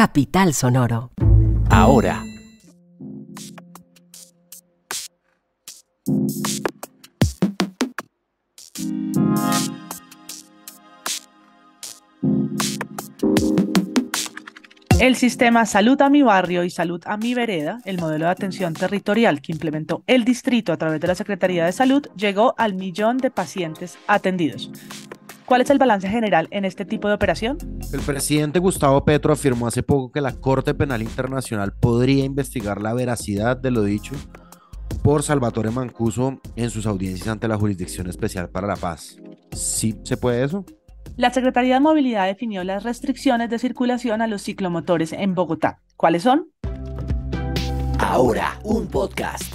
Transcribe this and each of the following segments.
Capital Sonoro. Ahora. El sistema Salud a mi barrio y Salud a mi vereda, el modelo de atención territorial que implementó el distrito a través de la Secretaría de Salud, llegó al 1.000.000 de pacientes atendidos. ¿Cuál es el balance general en este tipo de operación? El presidente Gustavo Petro afirmó hace poco que la Corte Penal Internacional podría investigar la veracidad de lo dicho por Salvatore Mancuso en sus audiencias ante la Jurisdicción Especial para la Paz. ¿Sí se puede eso? La Secretaría de Movilidad definió las restricciones de circulación a los ciclomotores en Bogotá. ¿Cuáles son? Ahora, un podcast.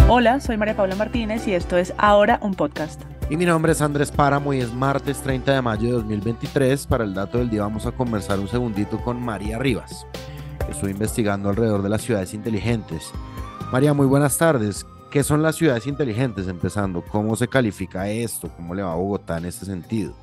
Hola, soy María Paula Martínez y esto es Ahora, un podcast. Y mi nombre es Andrés Páramo y es martes 30 de mayo de 2023. Para el dato del día vamos a conversar un segundito con María Rivas, que estoy investigando alrededor de las ciudades inteligentes. María, muy buenas tardes. ¿Qué son las ciudades inteligentes? Empezando, ¿cómo se califica esto? ¿Cómo le va a Bogotá en este sentido?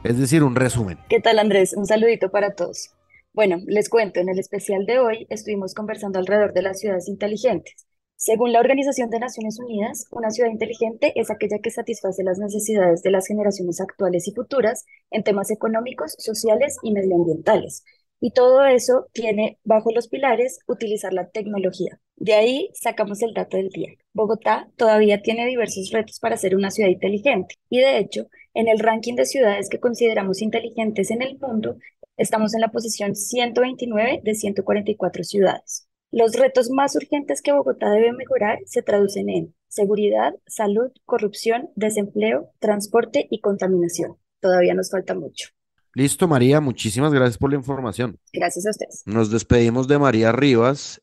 Es decir, un resumen. ¿Qué tal, Andrés? Un saludito para todos. Bueno, les cuento, en el especial de hoy estuvimos conversando alrededor de las ciudades inteligentes. Según la Organización de Naciones Unidas, una ciudad inteligente es aquella que satisface las necesidades de las generaciones actuales y futuras en temas económicos, sociales y medioambientales. Y todo eso tiene bajo los pilares utilizar la tecnología. De ahí sacamos el dato del día. Bogotá todavía tiene diversos retos para ser una ciudad inteligente. Y de hecho, en el ranking de ciudades que consideramos inteligentes en el mundo, estamos en la posición 129 de 144 ciudades. Los retos más urgentes que Bogotá debe mejorar se traducen en seguridad, salud, corrupción, desempleo, transporte y contaminación. Todavía nos falta mucho. Listo, María, muchísimas gracias por la información. Gracias a ustedes. Nos despedimos de María Rivas,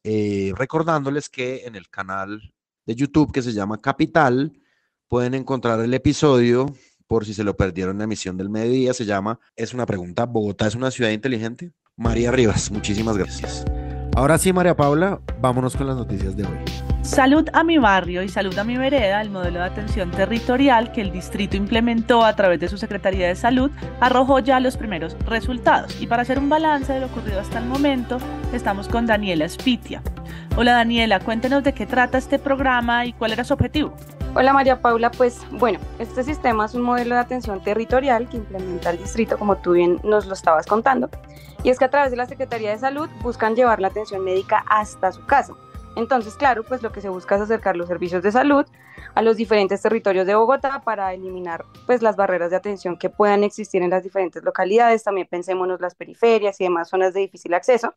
recordándoles que en el canal de YouTube que se llama Capital pueden encontrar el episodio por si se lo perdieron en la emisión del mediodía. Se llama Es una pregunta, ¿Bogotá es una ciudad inteligente? María Rivas, muchísimas gracias. Ahora sí, María Paula, vámonos con las noticias de hoy. Salud a mi barrio y Salud a mi vereda, el modelo de atención territorial que el distrito implementó a través de su Secretaría de Salud, arrojó ya los primeros resultados. Y para hacer un balance de lo ocurrido hasta el momento, estamos con Daniela Spitia. Hola Daniela, cuéntenos de qué trata este programa y cuál era su objetivo. Hola María Paula, pues bueno, este sistema es un modelo de atención territorial que implementa el distrito, como tú bien nos lo estabas contando, y es que a través de la Secretaría de Salud buscan llevar la atención médica hasta su casa. Entonces, claro, pues lo que se busca es acercar los servicios de salud a los diferentes territorios de Bogotá para eliminar pues las barreras de atención que puedan existir en las diferentes localidades. También pensémonos las periferias y demás zonas de difícil acceso,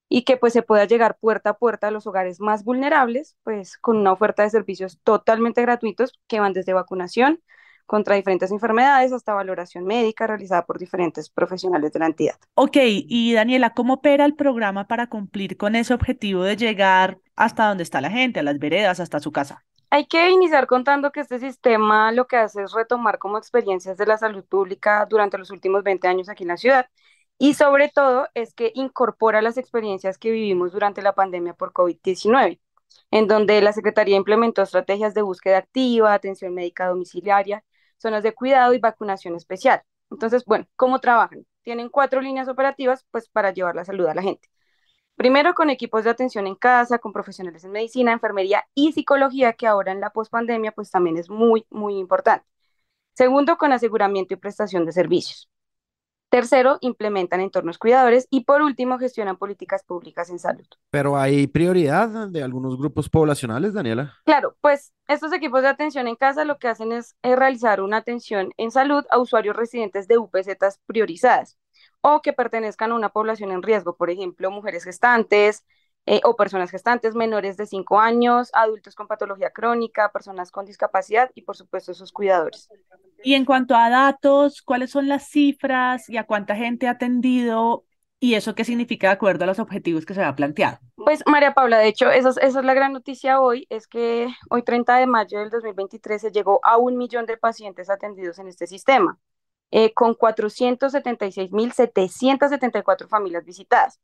y que pues se pueda llegar puerta a puerta a los hogares más vulnerables, pues con una oferta de servicios totalmente gratuitos que van desde vacunación contra diferentes enfermedades hasta valoración médica realizada por diferentes profesionales de la entidad. Ok, y Daniela, ¿cómo opera el programa para cumplir con ese objetivo de llegar hasta donde está la gente, a las veredas, hasta su casa? Hay que iniciar contando que este sistema lo que hace es retomar como experiencias de la salud pública durante los últimos 20 años aquí en la ciudad. Y sobre todo es que incorpora las experiencias que vivimos durante la pandemia por COVID-19, en donde la Secretaría implementó estrategias de búsqueda activa, atención médica domiciliaria, zonas de cuidado y vacunación especial. Entonces, bueno, ¿cómo trabajan? Tienen 4 líneas operativas pues para llevar la salud a la gente. Primero, con equipos de atención en casa, con profesionales en medicina, enfermería y psicología, que ahora en la pospandemia pues también es muy, muy importante. Segundo, con aseguramiento y prestación de servicios. Tercero, implementan entornos cuidadores y por último, gestionan políticas públicas en salud. Pero hay prioridad de algunos grupos poblacionales, Daniela. Claro, pues estos equipos de atención en casa lo que hacen es realizar una atención en salud a usuarios residentes de UPZs priorizadas o que pertenezcan a una población en riesgo, por ejemplo, mujeres gestantes o personas gestantes menores de 5 años, adultos con patología crónica, personas con discapacidad y por supuesto sus cuidadores. Y en cuanto a datos, ¿cuáles son las cifras y a cuánta gente ha atendido y eso qué significa de acuerdo a los objetivos que se ha planteado? Pues María Paula, de hecho, esa es la gran noticia hoy, es que hoy 30 de mayo del 2023 se llegó a 1.000.000 de pacientes atendidos en este sistema, con 476.774 familias visitadas.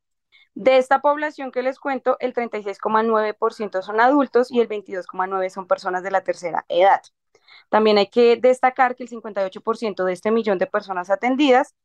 De esta población que les cuento, el 36,9% son adultos y el 22,9% son personas de la tercera edad. También hay que destacar que el 58% de este millón de personas atendidas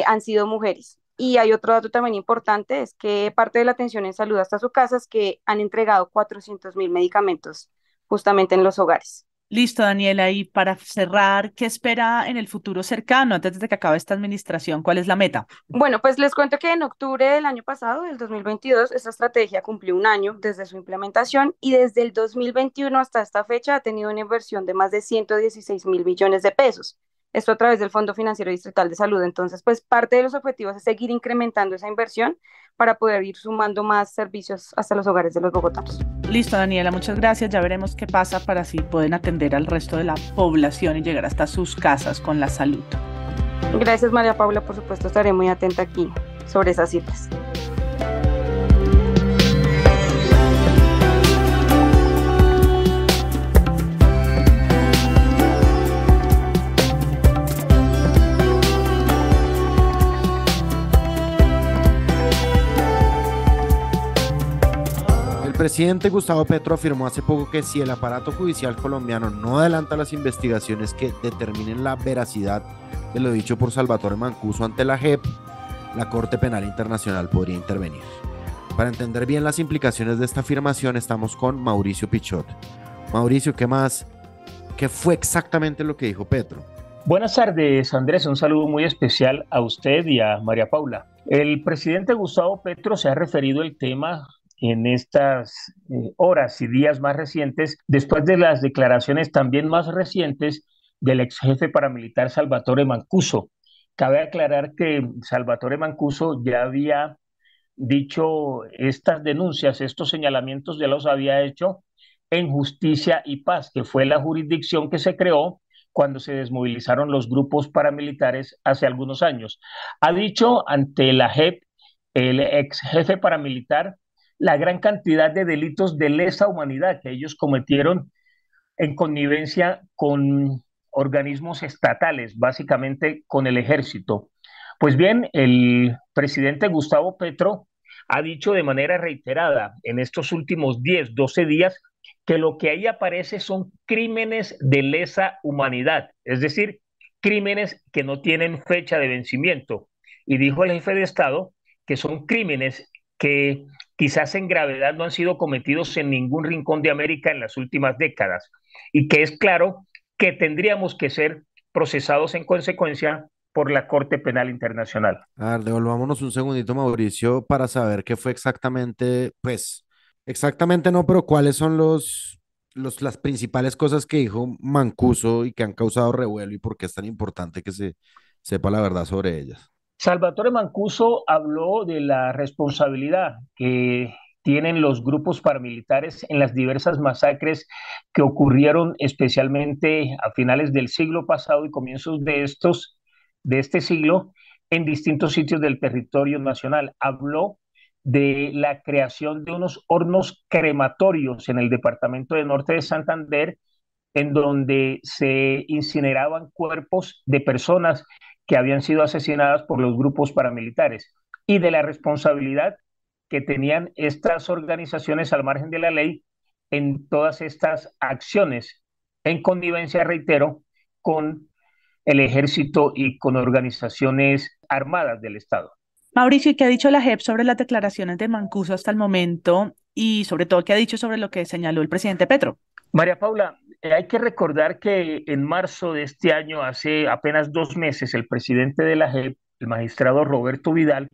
han sido mujeres. Y hay otro dato también importante, es que parte de la atención en salud hasta su casa es que han entregado 400.000 medicamentos justamente en los hogares. Listo, Daniela. Y para cerrar, ¿qué espera en el futuro cercano, antes de que acabe esta administración? ¿Cuál es la meta? Bueno, pues les cuento que en octubre del año pasado, del 2022, esta estrategia cumplió un año desde su implementación y desde el 2021 hasta esta fecha ha tenido una inversión de más de 116.000 millones de pesos. Esto a través del Fondo Financiero Distrital de Salud. Entonces, pues parte de los objetivos es seguir incrementando esa inversión para poder ir sumando más servicios hasta los hogares de los bogotanos. Listo, Daniela, muchas gracias. Ya veremos qué pasa para así pueden atender al resto de la población y llegar hasta sus casas con la salud. Gracias, María Paula. Por supuesto, estaré muy atenta aquí sobre esas cifras. El presidente Gustavo Petro afirmó hace poco que si el aparato judicial colombiano no adelanta las investigaciones que determinen la veracidad de lo dicho por Salvatore Mancuso ante la JEP, la Corte Penal Internacional podría intervenir. Para entender bien las implicaciones de esta afirmación, estamos con Mauricio Pichot. Mauricio, ¿qué más? ¿Qué fue exactamente lo que dijo Petro? Buenas tardes, Andrés. Un saludo muy especial a usted y a María Paula. El presidente Gustavo Petro se ha referido al tema en estas horas y días más recientes, después de las declaraciones también más recientes del ex jefe paramilitar Salvatore Mancuso. Cabe aclarar que Salvatore Mancuso ya había dicho estas denuncias, estos señalamientos ya los había hecho en Justicia y Paz, que fue la jurisdicción que se creó cuando se desmovilizaron los grupos paramilitares hace algunos años. Ha dicho ante la JEP, el ex jefe paramilitar, la gran cantidad de delitos de lesa humanidad que ellos cometieron en connivencia con organismos estatales, básicamente con el ejército. Pues bien, el presidente Gustavo Petro ha dicho de manera reiterada en estos últimos 10, 12 días que lo que ahí aparece son crímenes de lesa humanidad, es decir, crímenes que no tienen fecha de vencimiento. Y dijo el jefe de Estado que son crímenes que quizás en gravedad no han sido cometidos en ningún rincón de América en las últimas décadas y que es claro que tendríamos que ser procesados en consecuencia por la Corte Penal Internacional. A ver, devolvámonos un segundito, Mauricio, para saber qué fue exactamente, pues, exactamente no, pero cuáles son las principales cosas que dijo Mancuso y que han causado revuelo y por qué es tan importante que se sepa la verdad sobre ellas. Salvatore Mancuso habló de la responsabilidad que tienen los grupos paramilitares en las diversas masacres que ocurrieron especialmente a finales del siglo pasado y comienzos de este siglo en distintos sitios del territorio nacional. Habló de la creación de unos hornos crematorios en el departamento de Norte de Santander, en donde se incineraban cuerpos de personas que habían sido asesinadas por los grupos paramilitares y de la responsabilidad que tenían estas organizaciones al margen de la ley en todas estas acciones, en connivencia, reitero, con el ejército y con organizaciones armadas del Estado. Mauricio, ¿y qué ha dicho la JEP sobre las declaraciones de Mancuso hasta el momento y sobre todo qué ha dicho sobre lo que señaló el presidente Petro? María Paula, hay que recordar que en marzo de este año, hace apenas 2 meses, el presidente de la JEP, el magistrado Roberto Vidal,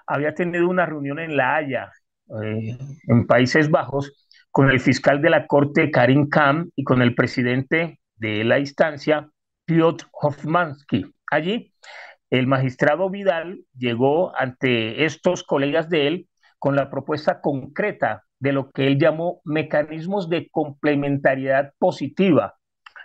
había tenido una reunión en La Haya, en Países Bajos, con el fiscal de la Corte, Karim Khan, y con el presidente de la instancia, Piotr Hofmanski. Allí, el magistrado Vidal llegó ante estos colegas de él con la propuesta concreta de lo que él llamó mecanismos de complementariedad positiva,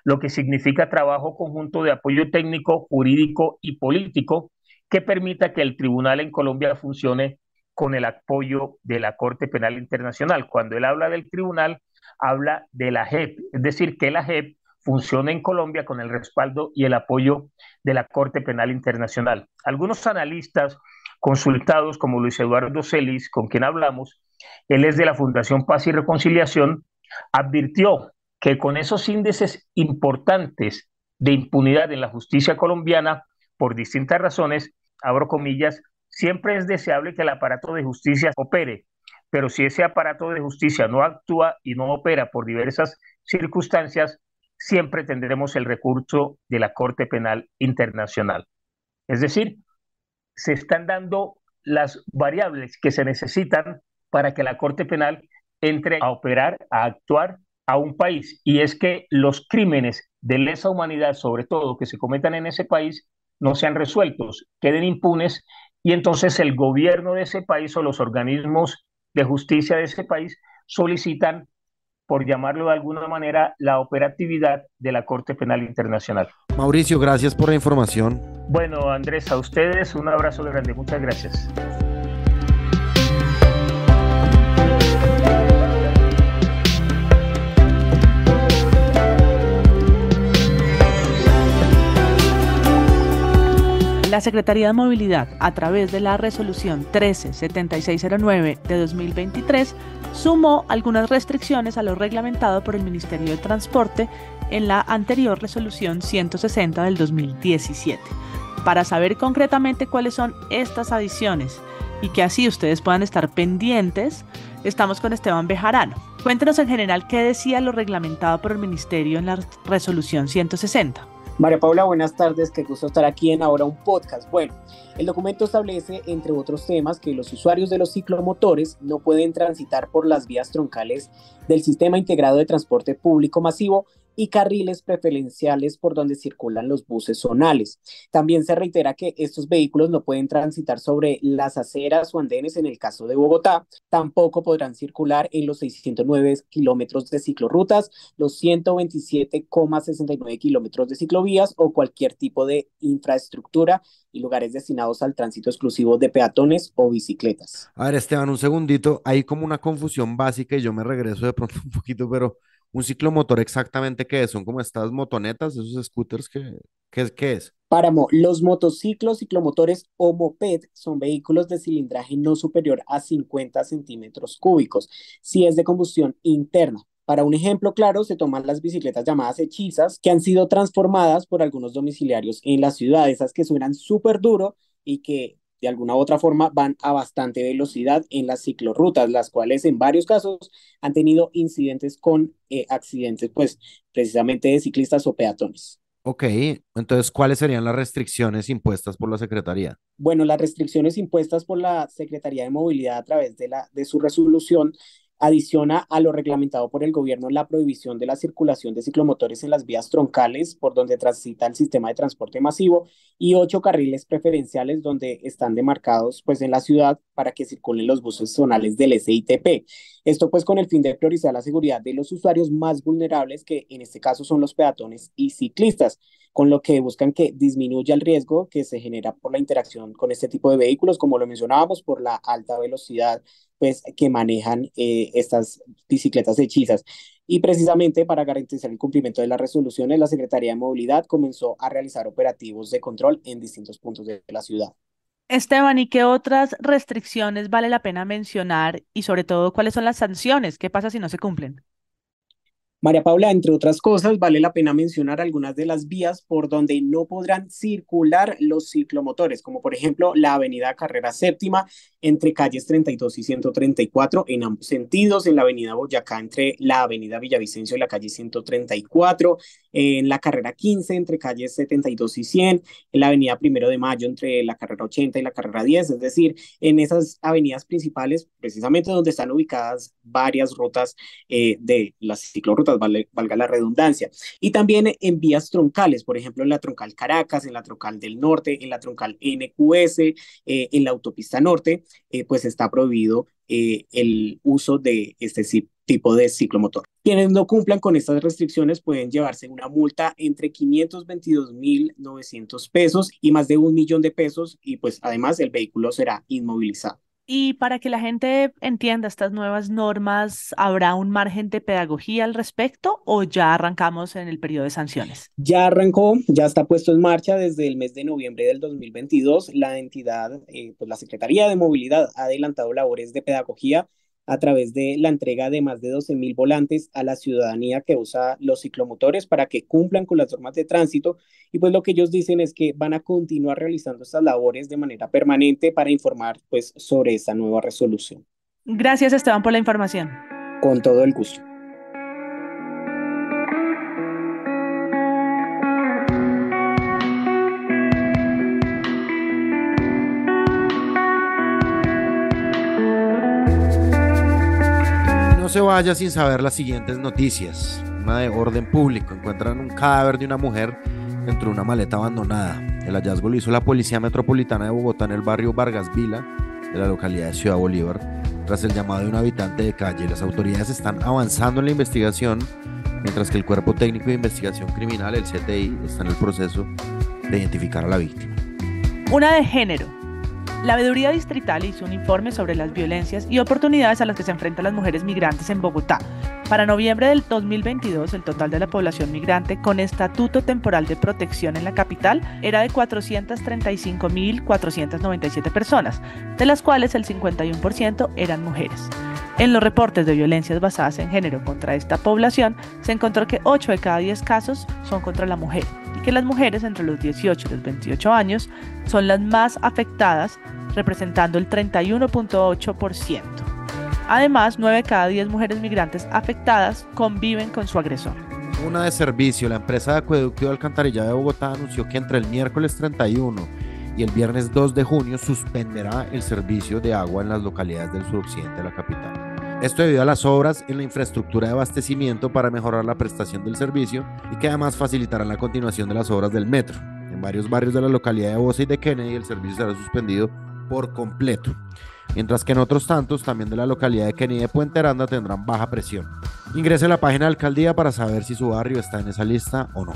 lo que significa trabajo conjunto de apoyo técnico, jurídico y político que permita que el tribunal en Colombia funcione con el apoyo de la Corte Penal Internacional. Cuando él habla del tribunal, habla de la JEP, es decir, que la JEP funcione en Colombia con el respaldo y el apoyo de la Corte Penal Internacional. Algunos analistas consultados, como Luis Eduardo Celis, con quien hablamos, él es de la Fundación Paz y Reconciliación, advirtió que con esos índices importantes de impunidad en la justicia colombiana, por distintas razones, abro comillas, siempre es deseable que el aparato de justicia opere, pero si ese aparato de justicia no actúa y no opera por diversas circunstancias, siempre tendremos el recurso de la Corte Penal Internacional. Es decir, se están dando las variables que se necesitan para que la Corte Penal entre a operar, a actuar a un país. Y es que los crímenes de lesa humanidad, sobre todo que se cometan en ese país, no sean resueltos, queden impunes, y entonces el gobierno de ese país o los organismos de justicia de ese país solicitan, por llamarlo de alguna manera, la operatividad de la Corte Penal Internacional. Mauricio, gracias por la información. Bueno, Andrés, a ustedes un abrazo grande. Muchas gracias. La Secretaría de Movilidad, a través de la Resolución 137609 de 2023, sumó algunas restricciones a lo reglamentado por el Ministerio de Transporte en la anterior Resolución 160 del 2017. Para saber concretamente cuáles son estas adiciones y que así ustedes puedan estar pendientes, estamos con Esteban Bejarano. Cuéntenos en general qué decía lo reglamentado por el Ministerio en la Resolución 160. María Paula, buenas tardes, qué gusto estar aquí en Ahora un Podcast. Bueno, el documento establece, entre otros temas, que los usuarios de los ciclomotores no pueden transitar por las vías troncales del Sistema Integrado de Transporte Público Masivo y carriles preferenciales por donde circulan los buses zonales. También se reitera que estos vehículos no pueden transitar sobre las aceras o andenes en el caso de Bogotá, tampoco podrán circular en los 609 kilómetros de ciclorrutas, los 127,69 kilómetros de ciclovías o cualquier tipo de infraestructura y lugares destinados al tránsito exclusivo de peatones o bicicletas. A ver, Esteban, un segundito, hay como una confusión básica y yo me regreso de pronto un poquito, pero ¿un ciclomotor exactamente qué es? ¿Son como estas motonetas, esos scooters qué es? Páramo, los motociclos, ciclomotores o moped son vehículos de cilindraje no superior a 50 centímetros cúbicos, si es de combustión interna. Para un ejemplo claro, se toman las bicicletas llamadas hechizas, que han sido transformadas por algunos domiciliarios en la ciudad, esas que suenan súper duro y que de alguna u otra forma van a bastante velocidad en las ciclorrutas, las cuales en varios casos han tenido incidentes con accidentes, pues precisamente de ciclistas o peatones. Ok, entonces, ¿cuáles serían las restricciones impuestas por la Secretaría? Bueno, las restricciones impuestas por la Secretaría de Movilidad a través de su resolución adiciona a lo reglamentado por el gobierno la prohibición de la circulación de ciclomotores en las vías troncales por donde transita el sistema de transporte masivo y 8 carriles preferenciales donde están demarcados pues en la ciudad para que circulen los buses zonales del SITP. Esto pues con el fin de priorizar la seguridad de los usuarios más vulnerables, que en este caso son los peatones y ciclistas, con lo que buscan que disminuya el riesgo que se genera por la interacción con este tipo de vehículos, como lo mencionábamos, por la alta velocidad pues, que manejan estas bicicletas hechizas. Y precisamente para garantizar el cumplimiento de las resoluciones, la Secretaría de Movilidad comenzó a realizar operativos de control en distintos puntos de la ciudad. Esteban, ¿y qué otras restricciones vale la pena mencionar? Y sobre todo, ¿cuáles son las sanciones? ¿Qué pasa si no se cumplen? María Paula, entre otras cosas, vale la pena mencionar algunas de las vías por donde no podrán circular los ciclomotores, como por ejemplo la avenida Carrera Séptima entre calles 32 y 134 en ambos sentidos, en la avenida Boyacá entre la avenida Villavicencio y la calle 134, en la carrera 15 entre calles 72 y 100, en la avenida Primero de Mayo entre la carrera 80 y la carrera 10, es decir, en esas avenidas principales, precisamente donde están ubicadas varias rutas de las ciclorrutas, valga la redundancia, y también en vías troncales, por ejemplo, en la troncal Caracas, en la troncal del norte, en la troncal NQS, en la autopista norte, pues está prohibido el uso de este tipo de ciclomotor. Quienes no cumplan con estas restricciones pueden llevarse una multa entre 522.900 pesos y más de 1 millón de pesos, y pues además el vehículo será inmovilizado. Y para que la gente entienda estas nuevas normas, ¿habrá un margen de pedagogía al respecto o ya arrancamos en el periodo de sanciones? Ya arrancó, ya está puesto en marcha desde el mes de noviembre del 2022. La entidad, pues la Secretaría de Movilidad ha adelantado labores de pedagogía a través de la entrega de más de 12.000 volantes a la ciudadanía que usa los ciclomotores para que cumplan con las normas de tránsito. Y pues lo que ellos dicen es que van a continuar realizando estas labores de manera permanente para informar pues sobre esta nueva resolución. Gracias, Esteban, por la información. Con todo el gusto. No se vaya sin saber las siguientes noticias. Una de orden público. Encuentran un cadáver de una mujer dentro de una maleta abandonada. El hallazgo lo hizo la Policía Metropolitana de Bogotá en el barrio Vargas Vila de la localidad de Ciudad Bolívar, tras el llamado de un habitante de calle. Las autoridades están avanzando en la investigación, mientras que el Cuerpo Técnico de Investigación Criminal, el CTI, está en el proceso de identificar a la víctima. Una de género. La Veeduría Distrital hizo un informe sobre las violencias y oportunidades a las que se enfrentan las mujeres migrantes en Bogotá. Para noviembre del 2022, el total de la población migrante con estatuto temporal de protección en la capital era de 435.497 personas, de las cuales el 51% eran mujeres. En los reportes de violencias basadas en género contra esta población, se encontró que 8 de cada 10 casos son contra la mujer y que las mujeres entre los 18 y los 28 años son las más afectadas, representando el 31.8%. Además, 9 de cada 10 mujeres migrantes afectadas conviven con su agresor. Una de servicio. La empresa de acueducto y alcantarillado de Bogotá anunció que entre el miércoles 31 y el viernes 2 de junio suspenderá el servicio de agua en las localidades del suroccidente de la capital. Esto debido a las obras en la infraestructura de abastecimiento para mejorar la prestación del servicio y que además facilitarán la continuación de las obras del metro. En varios barrios de la localidad de Bosa y de Kennedy el servicio será suspendido por completo, mientras que en otros tantos, también de la localidad de Kennedy y de Puente Aranda, tendrán baja presión. Ingrese a la página de la alcaldía para saber si su barrio está en esa lista o no.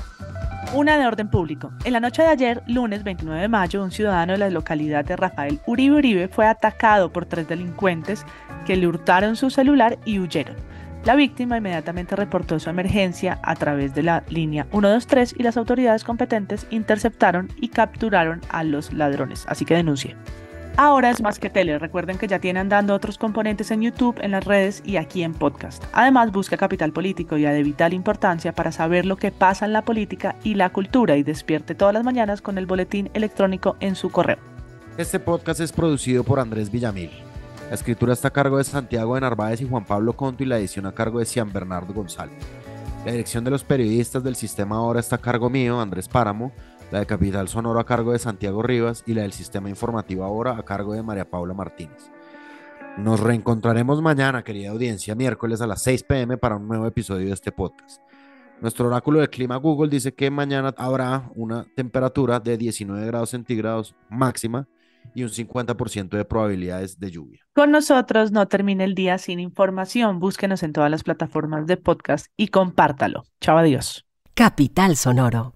Una de orden público. En la noche de ayer, lunes 29 de mayo, un ciudadano de la localidad de Rafael Uribe Uribe fue atacado por 3 delincuentes que le hurtaron su celular y huyeron. La víctima inmediatamente reportó su emergencia a través de la línea 123 y las autoridades competentes interceptaron y capturaron a los ladrones, así que denuncie. Ahora es más que tele. Recuerden que ya tienen dando otros componentes en YouTube, en las redes y aquí en podcast. Además, busca Capital Político ya de vital importancia para saber lo que pasa en la política y la cultura y despierte todas las mañanas con el boletín electrónico en su correo. Este podcast es producido por Andrés Villamil. La escritura está a cargo de Santiago de Narváez y Juan Pablo Conto y la edición a cargo de Cian Bernardo González. La dirección de los periodistas del Sistema Ahora está a cargo mío, Andrés Páramo. La de Capital Sonoro a cargo de Santiago Rivas y la del Sistema Informativo Ahora a cargo de María Paula Martínez. Nos reencontraremos mañana, querida audiencia, miércoles a las 6 p.m. para un nuevo episodio de este podcast. Nuestro oráculo de clima Google dice que mañana habrá una temperatura de 19 grados centígrados máxima y un 50% de probabilidades de lluvia. Con nosotros no termine el día sin información. Búsquenos en todas las plataformas de podcast y compártalo. Chao, adiós. Capital Sonoro.